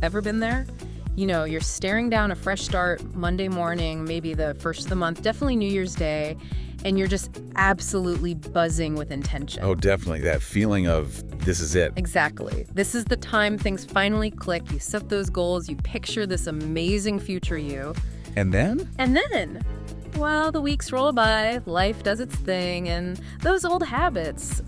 Ever been there? You know, you're staring down a fresh start Monday morning, maybe the first of the month, definitely New Year's Day, and you're just absolutely buzzing with intention. Oh, definitely. That feeling of this is it. Exactly. This is the time things finally click. You set those goals, you picture this amazing future you. And then? And then, well, the weeks roll by, life does its thing, and those old habits,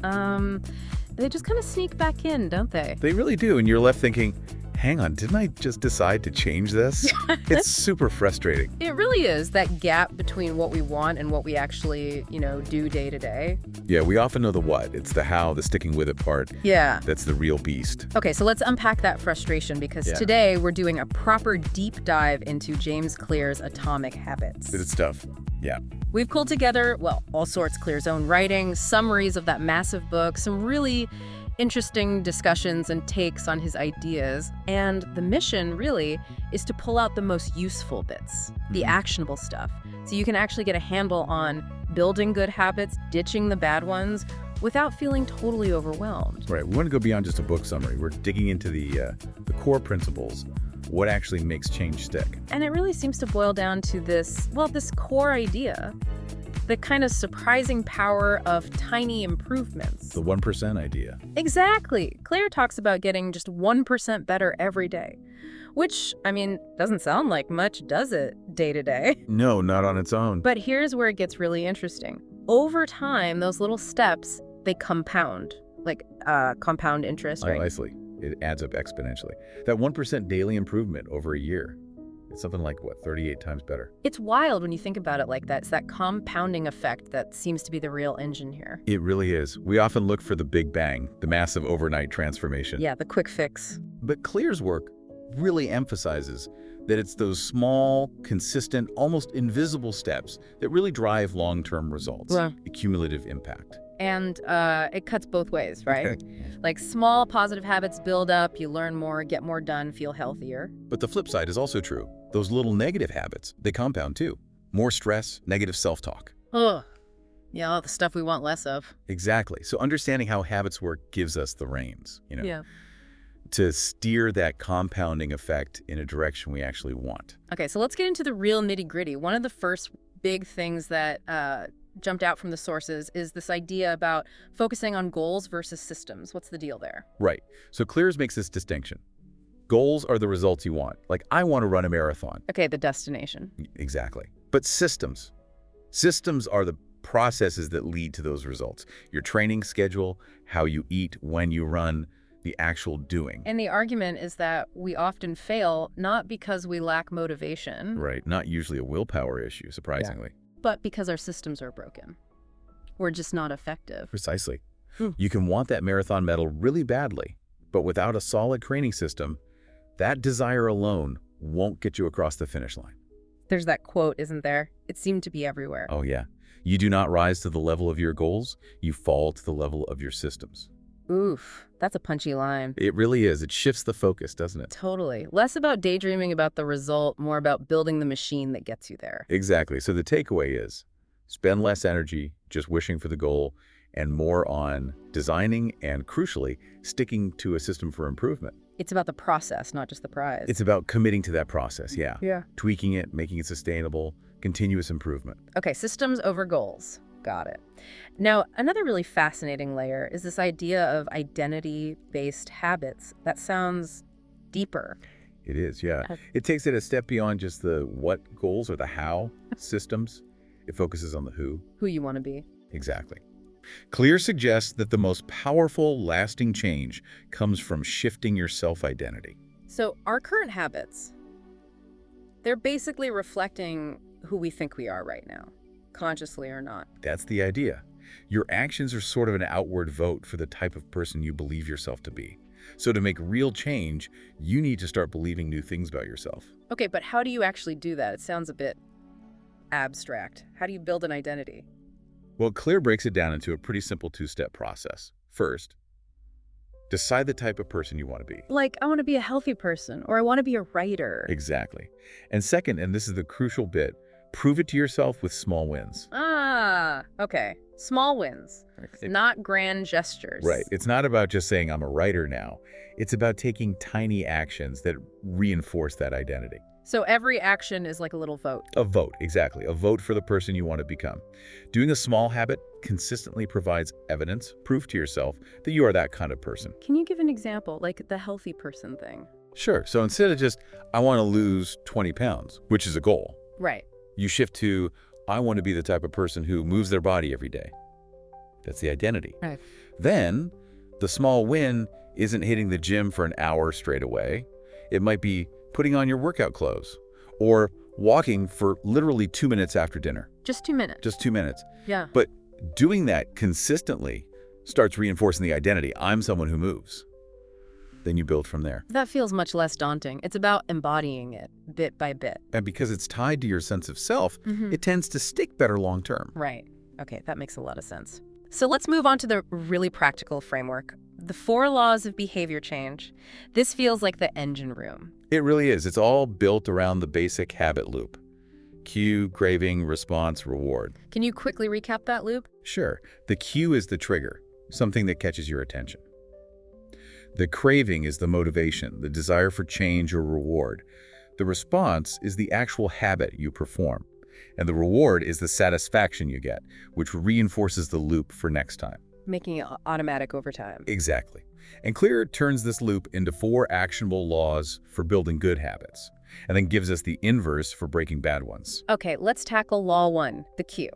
they just kind of sneak back in, don't they? They really do. And you're left thinking, hang on, didn't I just decide to change this? It's super frustrating. It really is, that gap between what we want and what we actually, do day to day. Yeah, we often know the what. It's the how, the sticking with it part. Yeah. That's the real beast. Okay, so let's unpack that frustration because today we're doing a proper deep dive into James Clear's Atomic Habits. Good stuff. Yeah. We've pulled together, all sorts, Clear's own writing, summaries of that massive book, some really interesting discussions and takes on his ideas. And the mission, really, is to pull out the most useful bits, the actionable stuff, so you can actually get a handle on building good habits, ditching the bad ones, without feeling totally overwhelmed. Right. We want to go beyond just a book summary. We're digging into the core principles, what actually makes change stick. And it really seems to boil down to this core idea, the kind of surprising power of tiny improvements. The 1% idea. Exactly. Claire talks about getting just 1% better every day, which, doesn't sound like much, does it, day to day? No, not on its own. But here's where it gets really interesting. Over time, those little steps, they compound, like compound interest, right? Oh, nicely. It adds up exponentially. That 1% daily improvement over a year. It's something like, 38 times better. It's wild when you think about it like that. It's that compounding effect that seems to be the real engine here. It really is. We often look for the big bang, the massive overnight transformation. Yeah, the quick fix. But Clear's work really emphasizes that it's those small, consistent, almost invisible steps that really drive long-term results, Yeah. a cumulative impact. And it cuts both ways, right? Like small positive habits build up, you learn more, get more done, feel healthier. But the flip side is also true. Those little negative habits, they compound too. More stress, negative self-talk. Ugh. Yeah, all the stuff we want less of. Exactly. So understanding how habits work gives us the reins, Yeah. to steer that compounding effect in a direction we actually want. Okay, so let's get into the real nitty-gritty. One of the first big things that jumped out from the sources is this idea about focusing on goals versus systems. What's the deal there? Right. So Clears makes this distinction. Goals are the results you want. Like, I want to run a marathon. Okay, the destination. Exactly. But systems are the processes that lead to those results. Your training schedule, how you eat, when you run, the actual doing. And the argument is that we often fail not because we lack motivation. Right. Not usually a willpower issue, surprisingly. But because our systems are broken. We're just not effective. Precisely. You can want that marathon medal really badly, but without a solid training system, that desire alone won't get you across the finish line. There's that quote, isn't there? It seemed to be everywhere. Oh, yeah. You do not rise to the level of your goals, you fall to the level of your systems. Oof, that's a punchy line. It really is. It shifts the focus, doesn't it? Totally. Less about daydreaming about the result, more about building the machine that gets you there. Exactly. So the takeaway is spend less energy just wishing for the goal and more on designing and, crucially, sticking to a system for improvement. It's about the process, not just the prize. It's about committing to that process, yeah. Yeah. Tweaking it, making it sustainable, continuous improvement. Okay, systems over goals. Got it. Now, another really fascinating layer is this idea of identity-based habits. That sounds deeper. It is, yeah. It takes it a step beyond just the what goals or the how systems. It focuses on the who. Who you want to be. Exactly. Clear suggests that the most powerful, lasting change comes from shifting your self-identity. So our current habits, they're basically reflecting who we think we are right now, consciously or not. That's the idea. Your actions are sort of an outward vote for the type of person you believe yourself to be. So to make real change, you need to start believing new things about yourself. Okay, but how do you actually do that? It sounds a bit abstract. How do you build an identity? Well, Clear breaks it down into a pretty simple two-step process. First, decide the type of person you want to be. Like, I want to be a healthy person, or I want to be a writer. Exactly. And second, and this is the crucial bit, prove it to yourself with small wins. Ah, okay. Small wins, not grand gestures. Right. It's not about just saying I'm a writer now. It's about taking tiny actions that reinforce that identity. So every action is like a little vote. A vote, exactly. A vote for the person you want to become. Doing a small habit consistently provides evidence, proof to yourself that you are that kind of person. Can you give an example, like the healthy person thing? Sure. So instead of just, I want to lose 20 pounds, which is a goal, Right. you shift to, I want to be the type of person who moves their body every day. That's the identity. Right. Then, the small win isn't hitting the gym for an hour straight away. It might be putting on your workout clothes or walking for literally 2 minutes after dinner. Just 2 minutes. Just 2 minutes. Yeah. But doing that consistently starts reinforcing the identity. I'm someone who moves. Then you build from there. That feels much less daunting. It's about embodying it bit by bit. And because it's tied to your sense of self, it tends to stick better long term. Right. Okay, that makes a lot of sense. So let's move on to the really practical framework. The 4 laws of behavior change. This feels like the engine room. It really is. It's all built around the basic habit loop. Cue, craving, response, reward. Can you quickly recap that loop? Sure. The cue is the trigger, something that catches your attention. The craving is the motivation, the desire for change or reward. The response is the actual habit you perform. And the reward is the satisfaction you get, which reinforces the loop for next time. Making it automatic over time. Exactly. And Clear turns this loop into 4 actionable laws for building good habits, and then gives us the inverse for breaking bad ones. Okay, let's tackle law 1, the cue.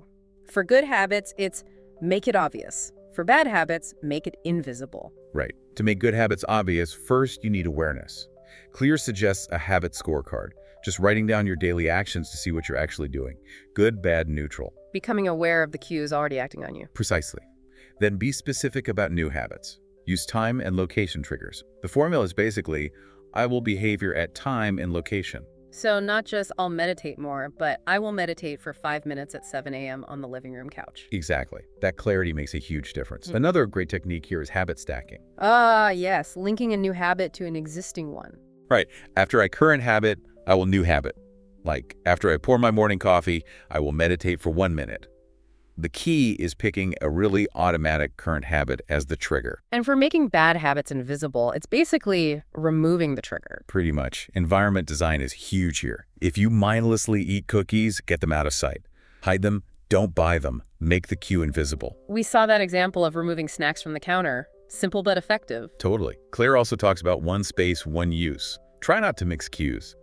For good habits, it's make it obvious. For bad habits, make it invisible. Right. To make good habits obvious, first you need awareness. Clear suggests a habit scorecard, just writing down your daily actions to see what you're actually doing. Good, bad, neutral. Becoming aware of the cues already acting on you. Precisely. Then be specific about new habits. Use time and location triggers. The formula is basically, I will behavior at time and location. So not just I'll meditate more, but I will meditate for 5 minutes at 7 a.m. on the living room couch. Exactly. That clarity makes a huge difference. Another great technique here is habit stacking. Ah, yes, linking a new habit to an existing one. Right. After I current habit, I will new habit. Like, after I pour my morning coffee, I will meditate for 1 minute. The key is picking a really automatic current habit as the trigger. And for making bad habits invisible, it's basically removing the trigger. Pretty much. Environment design is huge here. If you mindlessly eat cookies, get them out of sight. Hide them, don't buy them. Make the cue invisible. We saw that example of removing snacks from the counter. Simple but effective. Totally. Claire also talks about one space, one use. Try not to mix cues.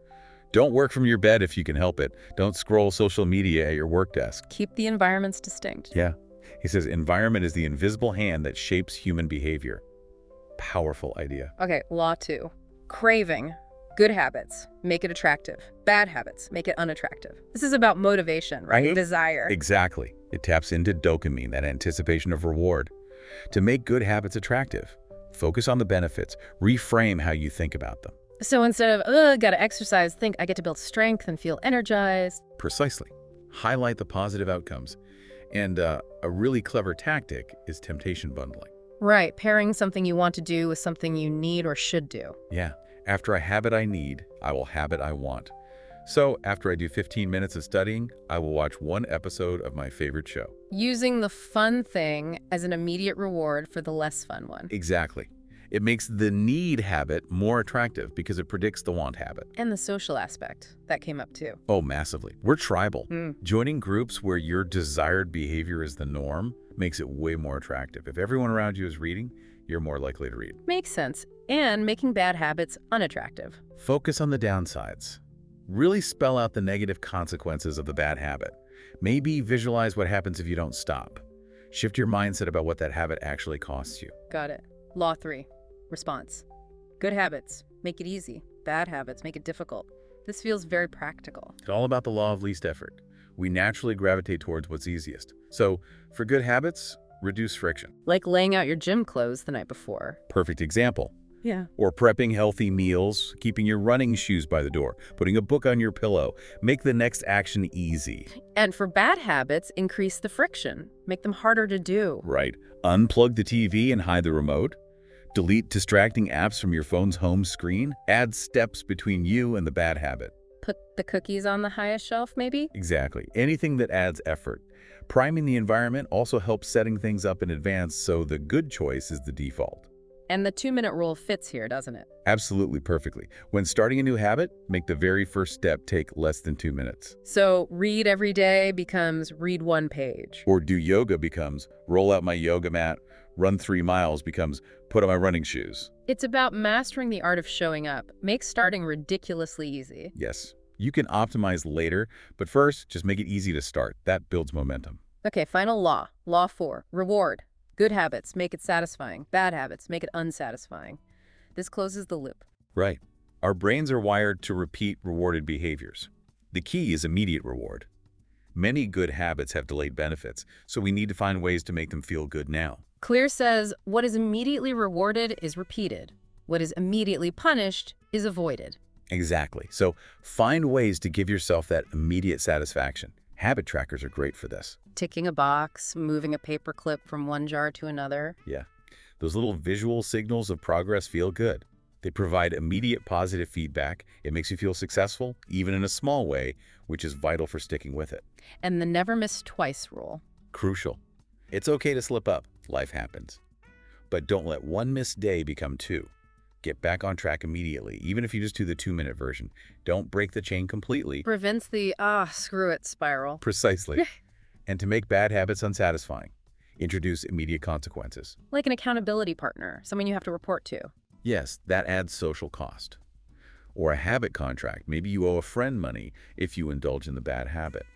Don't work from your bed if you can help it. Don't scroll social media at your work desk. Keep the environments distinct. Yeah. He says environment is the invisible hand that shapes human behavior. Powerful idea. Okay, law 2. Craving. Good habits. Make it attractive. Bad habits. Make it unattractive. This is about motivation, right? Desire. Exactly. It taps into dopamine, that anticipation of reward. To make good habits attractive, focus on the benefits. Reframe how you think about them. So instead of, gotta exercise, think I get to build strength and feel energized. Precisely. Highlight the positive outcomes. And a really clever tactic is temptation bundling. Right, pairing something you want to do with something you need or should do. Yeah. After I habit I need, I will habit I want. So after I do 15 minutes of studying, I will watch 1 episode of my favorite show. Using the fun thing as an immediate reward for the less fun one. Exactly. It makes the need habit more attractive because it predicts the want habit. And the social aspect. That came up too. Oh, massively. We're tribal. Joining groups where your desired behavior is the norm makes it way more attractive. If everyone around you is reading, you're more likely to read. Makes sense. And making bad habits unattractive. Focus on the downsides. Really spell out the negative consequences of the bad habit. Maybe visualize what happens if you don't stop. Shift your mindset about what that habit actually costs you. Got it. Law 3. Response. Good habits. Make it easy. Bad habits. Make it difficult. This feels very practical. It's all about the law of least effort. We naturally gravitate towards what's easiest. So, for good habits, reduce friction. Like laying out your gym clothes the night before. Perfect example. Yeah. Or prepping healthy meals, keeping your running shoes by the door, putting a book on your pillow. Make the next action easy. And for bad habits, increase the friction. Make them harder to do. Right. Unplug the TV and hide the remote. Delete distracting apps from your phone's home screen. Add steps between you and the bad habit. Put the cookies on the highest shelf, maybe? Exactly. Anything that adds effort. Priming the environment also helps setting things up in advance so the good choice is the default. And the 2-minute rule fits here, doesn't it? Absolutely perfectly. When starting a new habit, make the very first step take less than 2 minutes. So read every day becomes read 1 page. Or do yoga becomes roll out my yoga mat, run 3 miles becomes put on my running shoes. It's about mastering the art of showing up. Make starting ridiculously easy. Yes, you can optimize later, but first, just make it easy to start. That builds momentum. Okay, final law. Law 4. Reward. Good habits make it satisfying. Bad habits make it unsatisfying. This closes the loop. Right. Our brains are wired to repeat rewarded behaviors. The key is immediate reward. Many good habits have delayed benefits, so we need to find ways to make them feel good now. Clear says what is immediately rewarded is repeated. What is immediately punished is avoided. Exactly. So find ways to give yourself that immediate satisfaction. Habit trackers are great for this. Ticking a box, moving a paperclip from one jar to another. Yeah. Those little visual signals of progress feel good. They provide immediate positive feedback. It makes you feel successful, even in a small way, which is vital for sticking with it. And the never miss twice rule. Crucial. It's okay to slip up. Life happens. But don't let one missed day become 2. Get back on track immediately, even if you just do the 2-minute version. Don't break the chain completely. Prevents the, screw it spiral. Precisely. And to make bad habits unsatisfying, introduce immediate consequences. Like an accountability partner, someone you have to report to. Yes, that adds social cost. Or a habit contract. Maybe you owe a friend money if you indulge in the bad habit.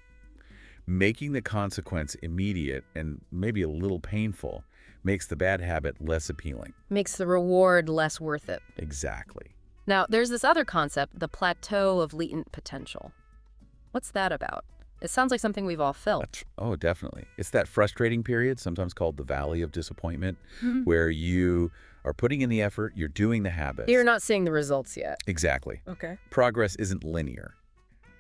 Making the consequence immediate and maybe a little painful makes the bad habit less appealing. Makes the reward less worth it. Exactly. Now, there's this other concept, the plateau of latent potential. What's that about? It sounds like something we've all felt. Oh, definitely. It's that frustrating period, sometimes called the valley of disappointment, where you are putting in the effort, you're doing the habits. You're not seeing the results yet. Exactly. Okay. Progress isn't linear.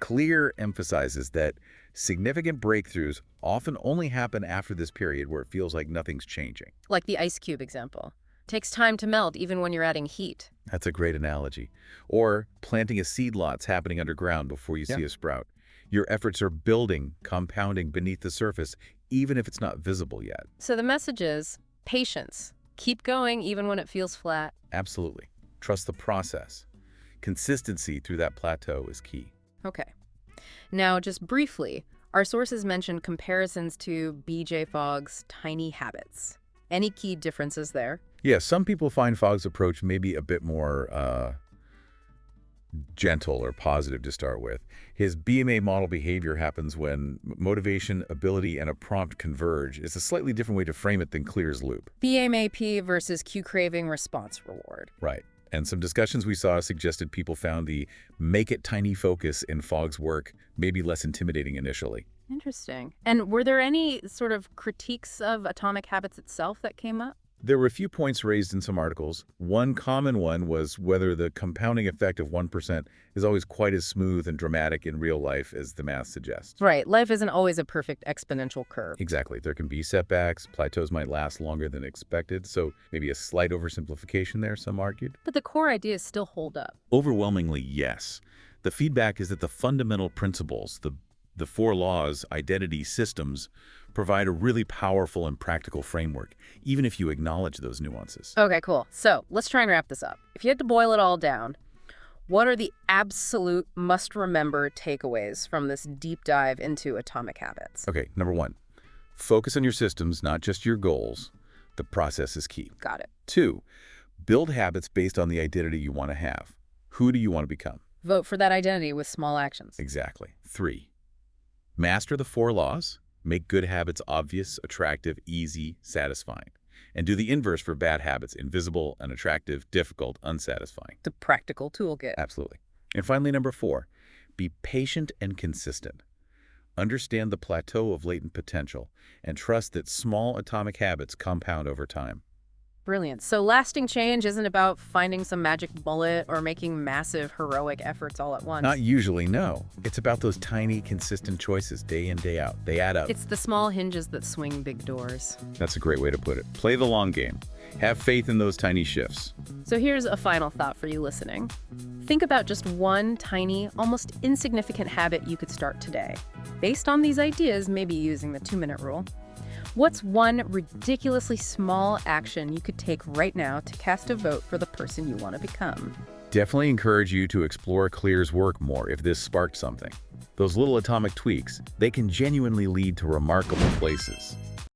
Clear emphasizes that significant breakthroughs often only happen after this period where it feels like nothing's changing. Like the ice cube example. Takes time to melt even when you're adding heat. That's a great analogy. Or planting a seed lot's happening underground before you see a sprout. Your efforts are building, compounding beneath the surface, even if it's not visible yet. So the message is patience. Keep going even when it feels flat. Absolutely. Trust the process. Consistency through that plateau is key. Okay. Now, just briefly, our sources mentioned comparisons to B.J. Fogg's Tiny Habits. Any key differences there? Yeah, some people find Fogg's approach maybe a bit more gentle or positive to start with. His BMA model behavior happens when motivation, ability, and a prompt converge. It's a slightly different way to frame it than Clear's loop. BMAP versus Q craving response reward. Right. And some discussions we saw suggested people found the make it tiny focus in Fogg's work maybe less intimidating initially. Interesting. And were there any sort of critiques of Atomic Habits itself that came up? There were a few points raised in some articles. One common one was whether the compounding effect of 1% is always quite as smooth and dramatic in real life as the math suggests. Right. Life isn't always a perfect exponential curve. Exactly. There can be setbacks. Plateaus might last longer than expected, so maybe a slight oversimplification there, some argued. But the core ideas still hold up. Overwhelmingly, yes. The feedback is that the fundamental principles, the 4 laws, identity, systems, provide a really powerful and practical framework, even if you acknowledge those nuances. Okay, cool. So let's try and wrap this up. If you had to boil it all down, what are the absolute must-remember takeaways from this deep dive into Atomic Habits? Okay, number 1, focus on your systems, not just your goals. The process is key. Got it. 2, build habits based on the identity you want to have. Who do you want to become? Vote for that identity with small actions. Exactly. 3, master the 4 laws. Make good habits obvious, attractive, easy, satisfying. And do the inverse for bad habits, invisible, unattractive, difficult, unsatisfying. The practical toolkit. Absolutely. And finally, number 4, be patient and consistent. Understand the plateau of latent potential and trust that small atomic habits compound over time. Brilliant. So lasting change isn't about finding some magic bullet or making massive heroic efforts all at once. Not usually, no. It's about those tiny, consistent choices day in, day out. They add up. It's the small hinges that swing big doors. That's a great way to put it. Play the long game. Have faith in those tiny shifts. So here's a final thought for you listening. Think about just one tiny, almost insignificant habit you could start today. Based on these ideas, maybe using the 2-minute rule. What's one ridiculously small action you could take right now to cast a vote for the person you want to become? Definitely encourage you to explore Clear's work more if this sparked something. Those little atomic tweaks, they can genuinely lead to remarkable places.